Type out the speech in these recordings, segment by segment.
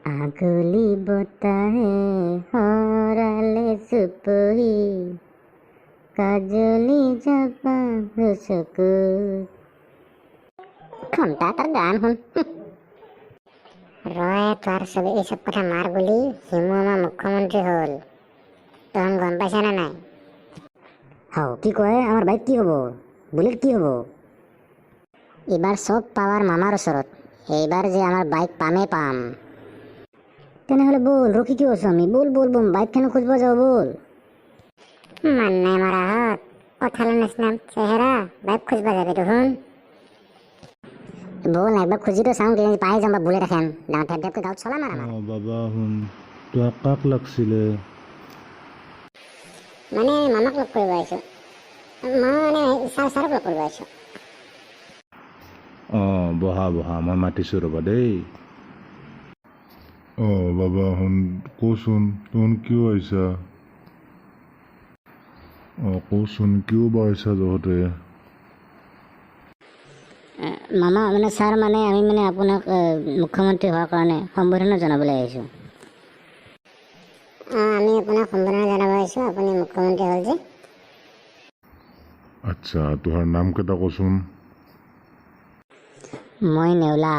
আগলি বতাহে হৰালে চুপহি কাজলি জাপা চকু ঘণ্টা তাৰ গান শুন ৰয় তাৰ চবে এইসব কথা মাৰ বুলি হিমু আমাৰ মুখ্যমন্ত্ৰী হ'ল তহন গম পাইছা না নাই হাও কি কয় আমাৰ বাইক কি হ'ব বুলেট কি হ'ব এইবাৰ চব পাৱাৰ মামাৰ ওচৰত এইবাৰ যে আমাৰ বাইক পামেই পাম তেনেহ'লে বল ৰখি কি আছো আমি বল বল বল বাইকখান খুঁজব যাও বল মান্নাই মাৰা হাত কঁঠালৰ নিচিনা চেহেৰা বাইক খুঁজব যাবি দেখোন বল একবাৰ খুঁজিটো চাওঁ কি পাই যাম বা বুলেট এখন ডাঙৰ ঠেপ ঠেপকৈ গাঁৱত চলাম আৰু আমাৰ বাবা শুন তোৰ কাক লাগছিলে মানে মামাক লগ কৰিব আহিছোঁ মানে ছাৰক লগ কৰিব আহিছোঁ বহা বহা মই মাতিছোঁ ৰ'বা দেই বাবা শুন কচোন তোন কিয় আহিছা কচোন কিয় বা আহিছা তহঁতে মামা মানে ছাৰ মানে আমি মানে আপোনাক মুখ্যমন্ত্ৰী হোৱাৰ কাৰণে সম্বৰ্ধনা জনাবলৈ আহিছোঁ আমি আপোনাক সম্বৰ্ধনা জনাব আহিছোঁ আপুনি মুখ্যমন্ত্ৰী হ'ল যে আচ্ছা তোহাৰ নাম কেইটা কচোন মই নেওলা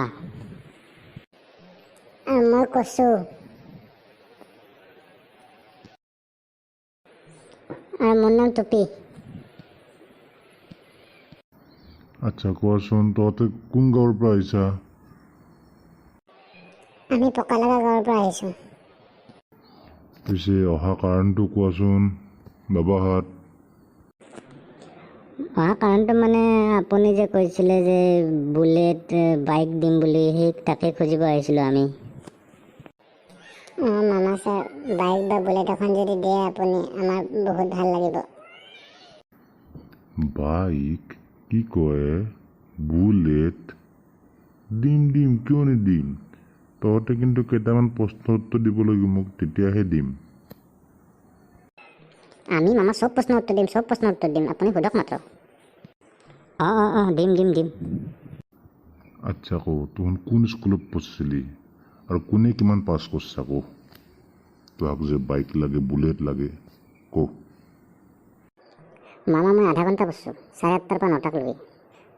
মই কচু আৰু মোৰ নাম টুপি আচ্ছা কোৱাচোন তহঁতে কোন গাঁৱৰ পৰা আহিছা আমি পকালগা গাঁৱৰ পৰা আহিছোঁ পিছে অহা কাৰণটো কোৱাচোন বাবাহঁত অহা কাৰণটো মানে আপুনি যে কৈছিলে যে বুলেট বাইক দিম বুলি সেই তাকে খুজিব আহিছিলোঁ আমি মামা ছাৰ বাইক বা বুলেট এখন যদি দিয়ে আপুনি আমাৰ বহুত ভাল লাগিব বাইক কি কয় বুলেট দিম দিম কিয় নিদিম তহঁতে কিন্তু কেইটামান প্ৰশ্নৰ উত্তৰ দিব লাগিব মোক তেতিয়াহে দিম আমি মামা চব প্ৰশ্নৰ উত্তৰ দিম আপুনি সোধক মাত্ৰ দিম দিম দিম আচ্ছা কৌ তহঁত কোন স্কুলত পঢ়িছিলি আৰু কোনে কিমান পাছ কৰিছা কৌ তোহাক যে বাইক লাগে বুলেট লাগে কৌ মামা মই আধা ঘণ্টা পঢ়িছোঁ 8:30 পৰা 9টাক লগি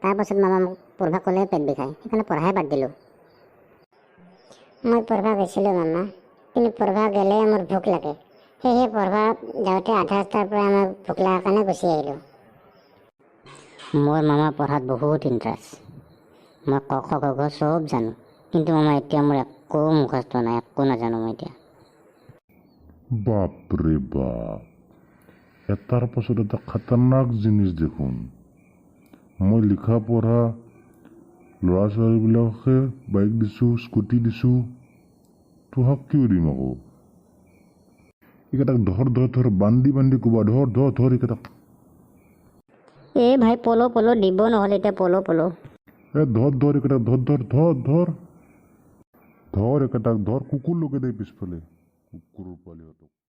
তাৰপাছত মামা মোক পঢ়িব ক'লে পেট বিষায় সেইকাৰণে পঢ়াই বাদ দিলোঁ মই পঢ়িব গৈছিলোঁ মামা কিন্তু পঢ়িব গ'লে মোৰ ভোক লাগে সেয়েহে পঢ়িব যাওঁতে আধা ৰাস্তাৰ পৰা মই ভোক লগাৰ কাৰণে গুচি আহিলোঁ মোৰ মামা পঢ়াত বহুত ইণ্টাৰেষ্ট মই ক খ গ ঘ চব জানো কিন্তু মামা এতিয়া মোৰ একো মুখস্থ নাই একো নাজানো মই এতিয়া বাপৰে বাপ এটাৰ পাছত এটা খাতাৰনাক জিনিছ দেখোন মই লিখা পঢ়া ল'ৰা ছোৱালীবিলাকহে বাইক দিছোঁ স্কুটি দিছোঁ তোহাক কিয় দিম আকৌ এইকেইটাক ধৰ বান্ধি ক'বা ধৰ এইকেইটাক এই ভাই পলো দিব নহ'লে এতিয়া পলো ধৰ এইকেইটাক ধৰ এইকেইটাক ধৰ কুকুৰ লগাই দে পিছফালে কুকুৰৰ পোৱালিহঁতক